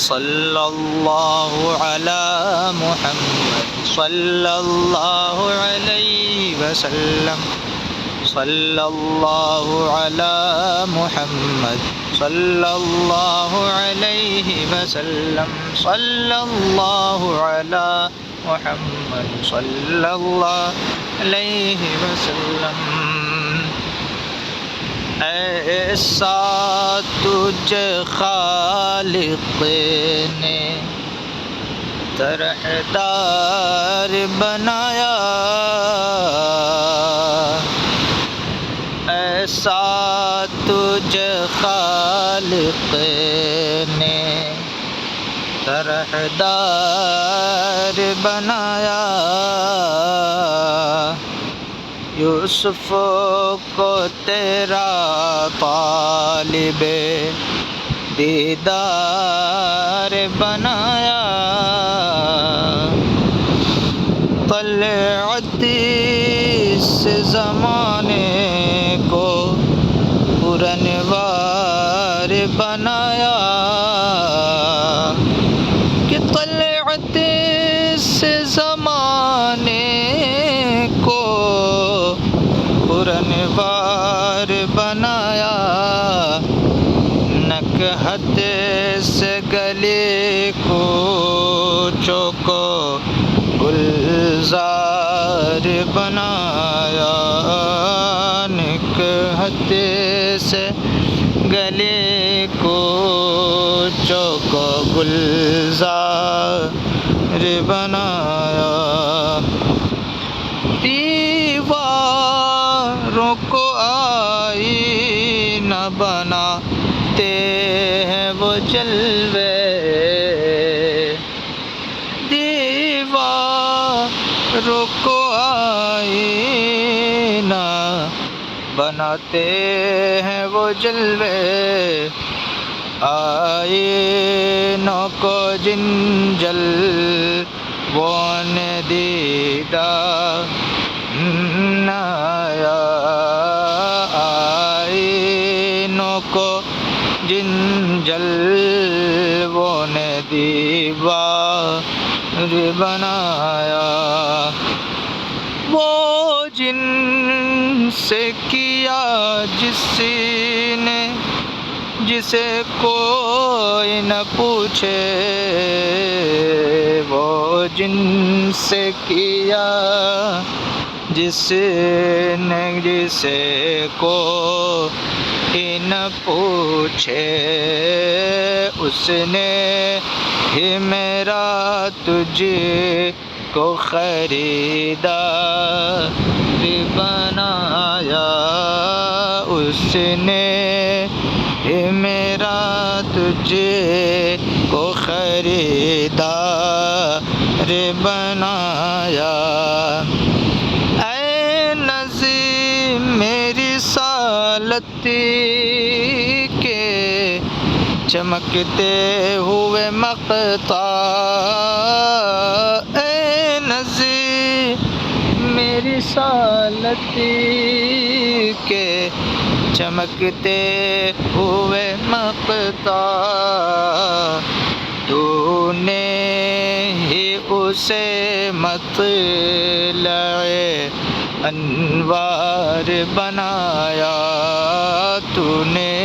صلی اللہ علی محمد صلی اللہ علیہ وسلم صلی اللہ علی محمد صلی اللہ علیہ وسلم صلی اللہ علی محمد صلی اللہ علیہ وسلم۔ ایسا تجھے خالق نے طرح دار بنایا، ایسا تجھے خالق نے طرح دار بنایا، یوسف کو تیرا طالب دیدار بنایا، طلعت اس زمانے کو پرانوار بنایا، کہ طلعت اس زمانے کو پرانوار بنایا، نکہت سے گلی کوچوں کو گلزار بنایا، نکہت سے گلی کوچوں کو گلزار بنایا، دیواروں کو آئینہ بناتے ہیں وہ جلوے، دیواروں کو آئینہ بناتے ہیں وہ جلوے، آئینوں کو جن جلووں نے دیدار بنایا، آئینوں کو جن جلووں نے دیوار بنایا، وہ جن سے کیا جس نے جسے کوئی نہ پوچھے، وہ جن سے کیا جس نے جسے کوئی نہ پوچھے، اس نے ہی میرا تجھ کو خریدار بنایا، اس نے ہی میرا تجھ کو خریدار بنایا، اے نظیم میری رسالت کے چمکتے ہوئے مقطع، اے نظیم میری رسالت کے چمکتے ہوئے مقطع، تو نے ہی اسے مطلع انوار بنایا، تو نے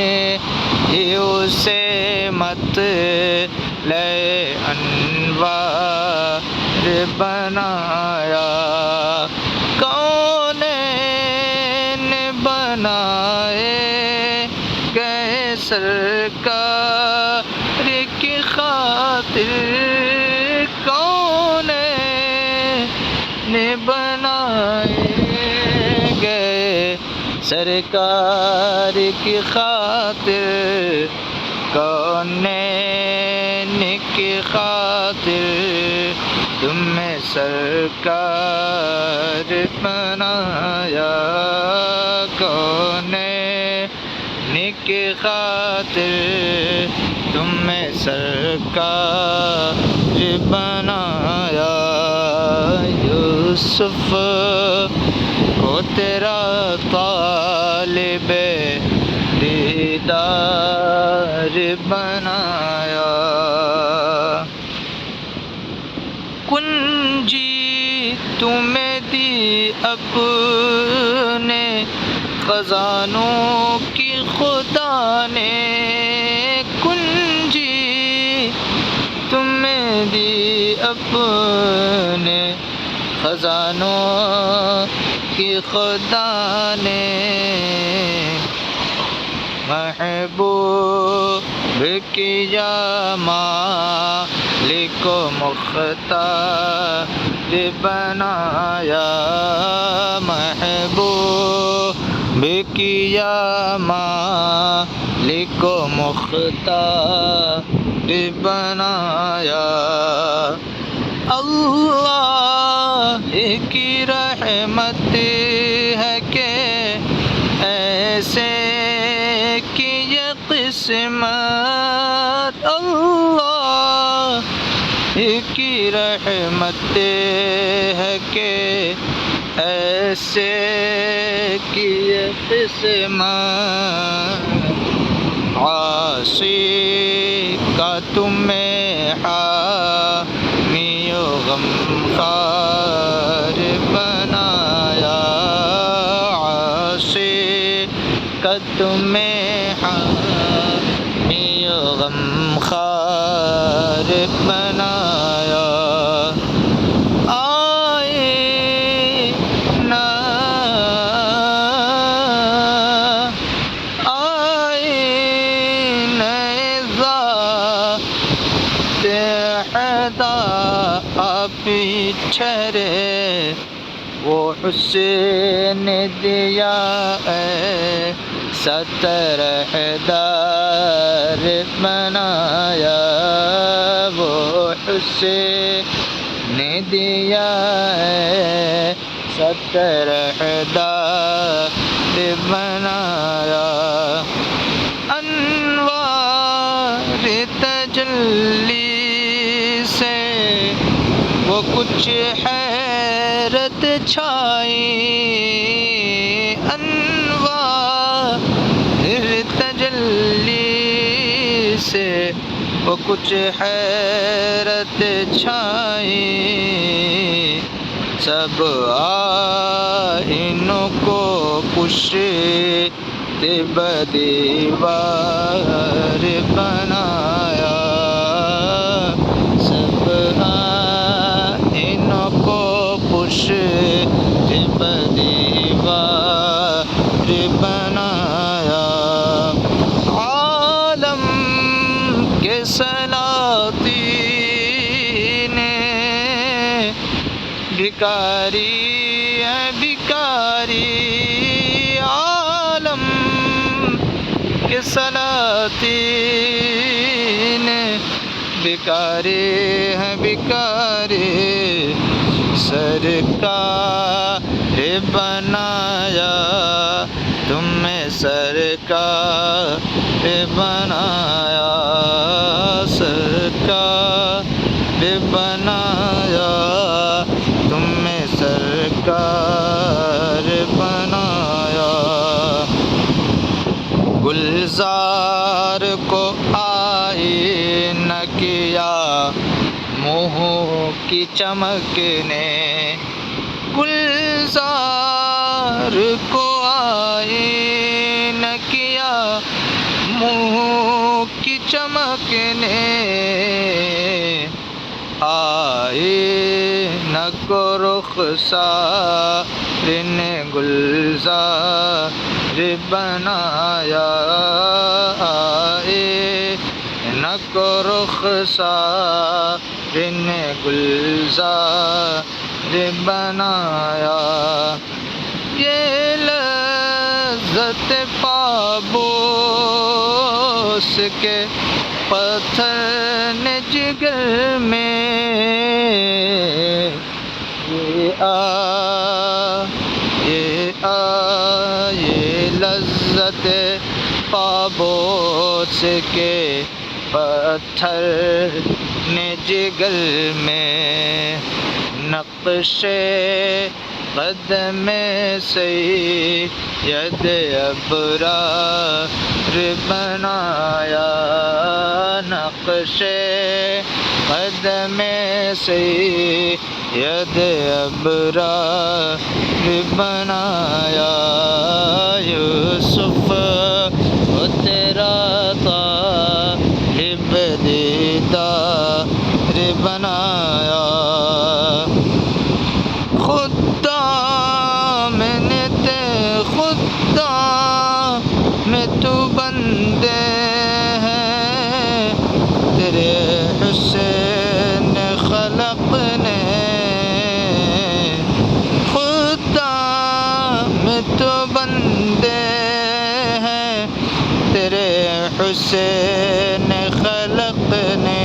ہی اسے مطلع انوار بنایا، کونین بنائے گئے سرکار کی خاطر، کونین بنائے گئے سرکار کی خاطر، کونین کی خاطر تمہیں سرکار بنایا، کونین کی خاطر تمہیں سرکار بنایا، یوسف کو تیرا طالب دیدار بنایا۔ کنجی تمہیں دی اپنے خزانوں کی خدا نے، کنجی تمہیں دی اپنے خزانوں کی خدا نے، محبوب کیا مالک و مختار بنایا، محبوب کیا مالک و مختار بنایا، اللہ کی رحمت ہے کہ ایسے کی یہ قسمت، اللہ کی رحمت ہے کہ ایسے کی یہ قسمت، عاصی کا تمہیں حامی و غمخوار بنایا، عاصی کا تمہیں حامی و غمخوار بنایا، پیچھے وہ حسین دیا سترہدار بنایا، وہ حسین دیا سترہدار بنایا، انوار تجلی سے وہ کچھ حیرت چھائی، انوار تجلی سے وہ کچھ حیرت چھائی، سب آئینوں کو پشت بدیوار بنایا، سب آئینوں کو پشت بدیوار بنایا، عالم کے سلاطین بھکاری ہے بھکاری، عالم کے سلاطین بھکاری ہے بھکاری، سرکار بنایا تمہیں سرکار بنایا، سرکار بنایا تمہیں سرکار بنایا، گلزار کو آئینہ کیا منہ کی چمک نے، گلزار کو آئینہ کیا منہ کی چمک نے، آئینہ کو رخسار نے گلزار بنایا، آئینہ کو رخسار نے گلزار بنایا، یہ لذت پابوس کے پتھر نے جگر میں، یہ لذت پابوس کے پتھر نے جگر میں، نقشے قدم سید ابرار بنایا نقش قدم سید ابرار بنایا یوسف وہ تیرا طالب دیدار بنایا خدام میں تو بندے ہیں تیرے حسین خلق نے خدام میں تو بندے ہیں تیرے حسین خلق نے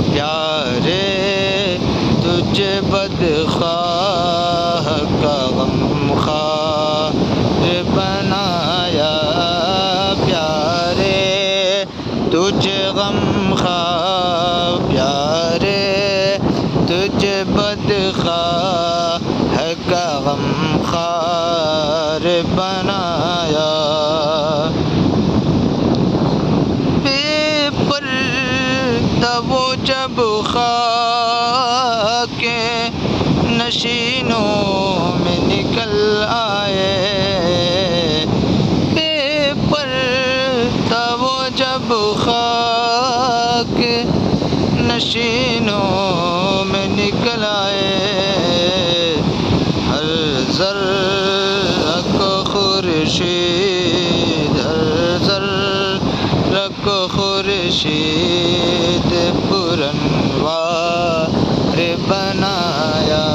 پیارے تجھے بدخواہ کا غمخوار بنایا پیارے تجھے غمخوار پیارے تجھے بدخواہ کا غمخوار بنایا پیپر تب وہ جب خاک نشینوں میں نکل آئے پیپر تھا وہ جب خاک نشینوں میں نکل آئے ہر ذرہ کو خورشید ہر ذرہ کو خورشید پرانوار بنایا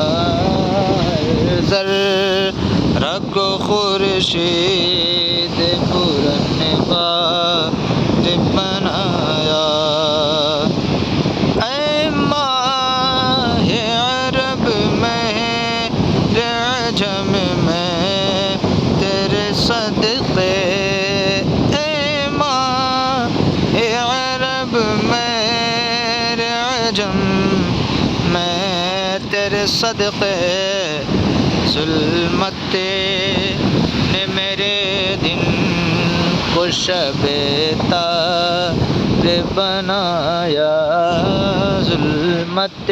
ذرہ کو خورشید پرانوار بنایا اے ماہ عرب میں عجم میں تیرے صدقے اے ماہ عرب میں عجم میں تیرے صدقے ظلمت نے میرے دن کو شب تار بنایا ظلمت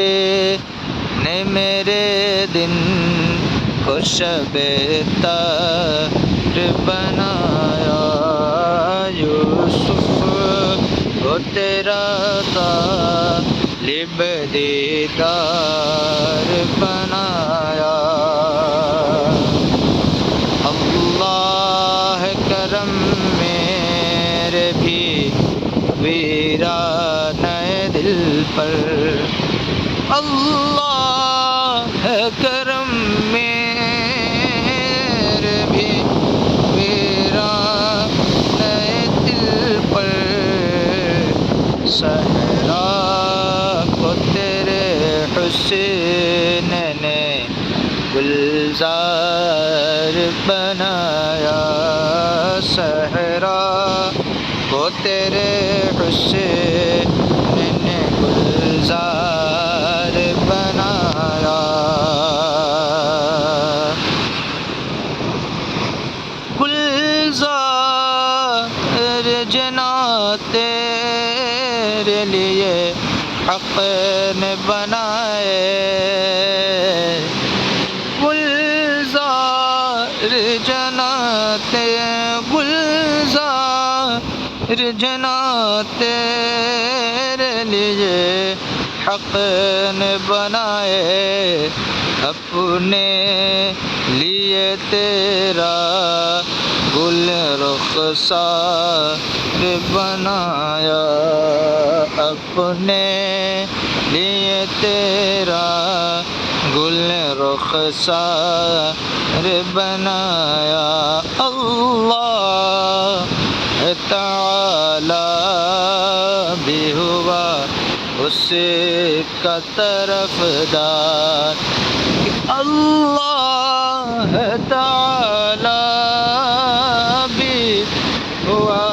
نے میرے دن کو شب تار بنایا یوسف وہ تیرا طالب دیدار بنایا اللہ کرم میرے بھی ویران دل پر اللہ کرم میرے بھی ویران دل پر صحرا کو تیرے حسین نے گلزار بنایا صحرا کو تیرے حسین نے گلزار بنایا گلزار جنا تیرے لیے حق نے بنائے گلزار جنا تیرے لیے حق نے بنائے اپنے لیے تیرا گل رخسار بنایا اپنے لیے تیرا گل رخسار بنایا اللہ تعالی بھی ہوا اس کا طرفدار اللہ تعالی بھی ہوا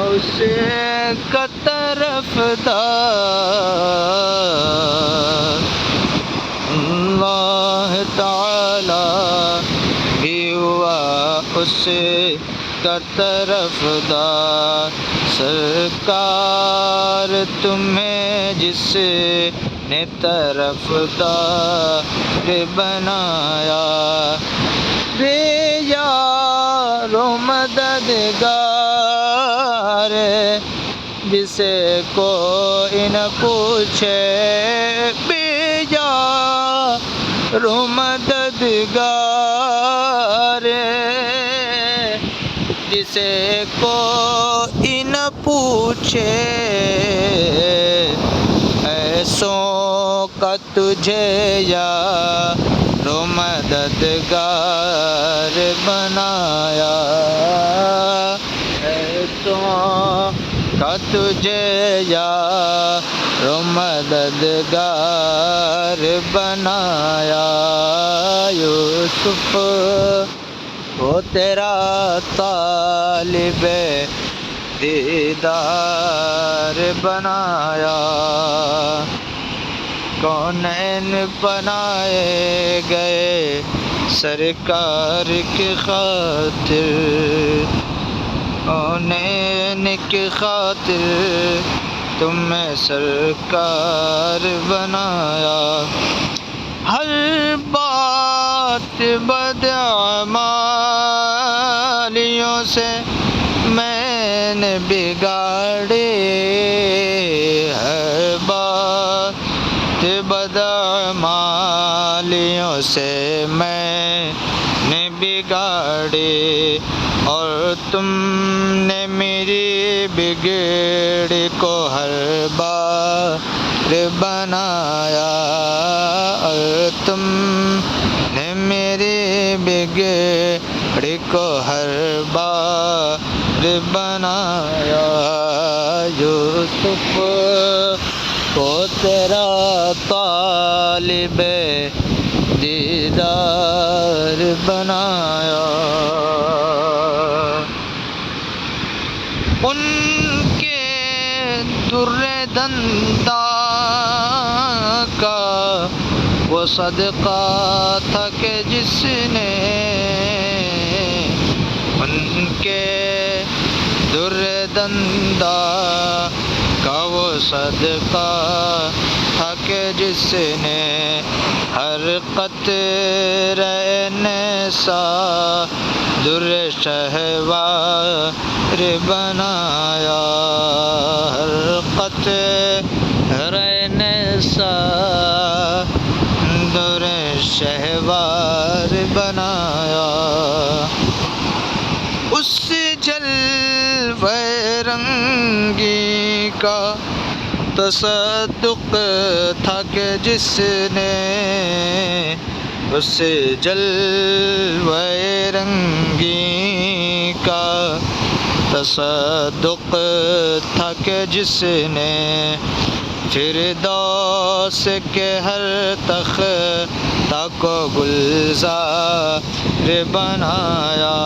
اس کا طرفدار اللہ تعالی اس کا طرفدار، سرکار تمہیں جس نے طرفدار بنایا، بے یار و مددگار جسے کوئی نہ پوچھے، بے یار و مددگار جسے کوئی نہ پوچھے، ایسوں کا تجھے یار و مددگار بنایا، ایسوں کا تجھے یار و مددگار بنایا، یوسف وہ تیرا طالب دیدار بنایا، کونین بنائے گئے سرکار کی خاطر، کونین کی خاطر تمہیں سرکار بنایا، ہر بات بدعمالیوں سے میں نے بگاڑی، ہر بات بدعمالیوں سے میں نے بگاڑی، اور تم نے میری بگڑی کو ہر بار بنایا، اور تم نے میری بگڑی کو ہر بار بنایا، یوسف کو تیرا طالب دیدار بنایا، ان کے در دنداں کا وہ صدقہ تھا کہ جس نے، ان کے در دنداں کا وہ صدقہ تھا کہ جس نے ہر قطرہ نثار در شہوار بنایا، ہر قطرہ نثار در شہوار بنایا، اس جلوہ رنگی کا تصدق تھا کہ جس نے، اس جلوہ رنگی کا تصدق تھا کہ جس نے فردوس کے ہر تختہ کو گلزار بنایا،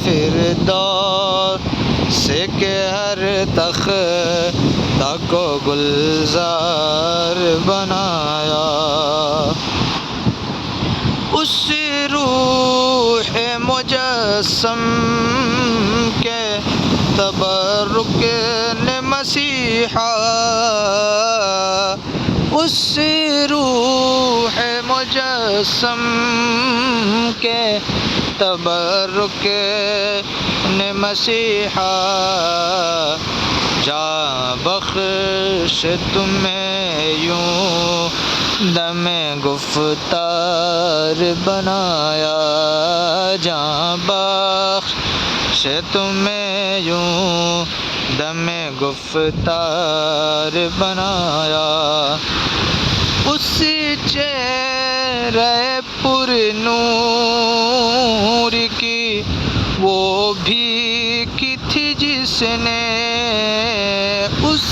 فردوس کے ہر تختہ کو گلزار بنایا، اس روح مجسم کے تبرک نے مسیحا، اس روح مجسم کے تبرک نے مسیحا، جاں بخش تمہیں یوں دم گفتار بنایا، جاں بخش تمہیں یوں دم گفتار بنایا، اس چہرے پر نور کی وہ بھی کی تھی جس نے، اس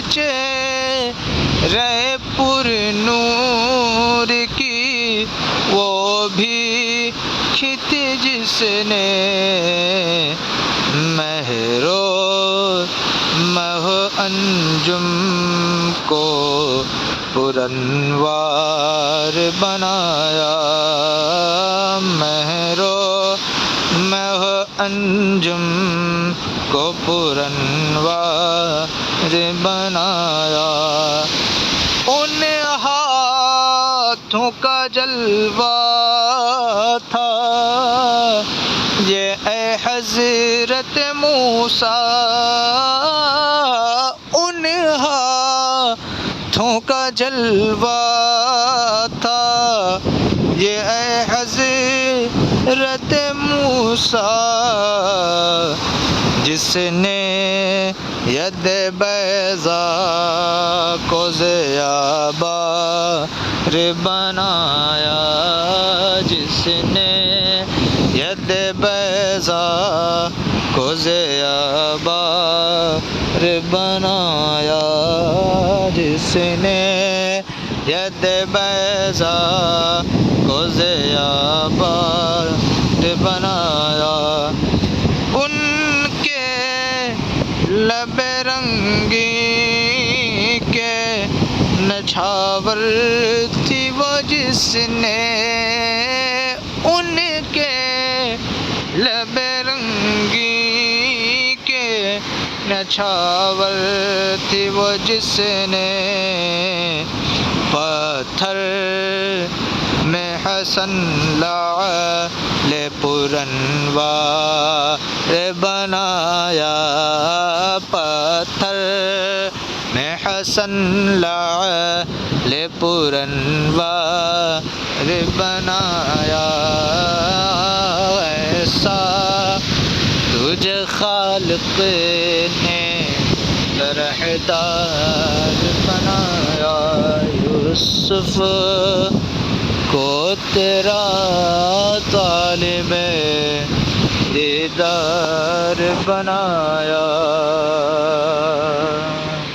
چہرے پر نور کی وہ بھی کی تھی جس نے، مہ انجم کو پرانوار بنایا، مہ انجم کو پرانوار بنایا، ان ہاتھوں کا جلوہ تھا یہ اے حضرت موسیٰ، ان ہاتھوں کا جلوہ تھا یہ اے حضرت موسیٰ، جس نے ید بیضا کو ضیاء بار بنایا، جس نے ید بیضا کو ضیاء بار بنایا، جس نے ید بیضا کو ضیاء بار بنایا، ان کے لب رنگی کے نچھاور تھی وہ، جس نے ان کے لب رنگی کے نچھاور تھی وہ، جس نے پتھر میں حسن لعل پرانوار بنایا، پتھر میں حسن لعل پرانوار بنایا، ایسا تجھے خالق نے درحدار بنایا، یوسف کو تیرا طالب دیدار بنایا۔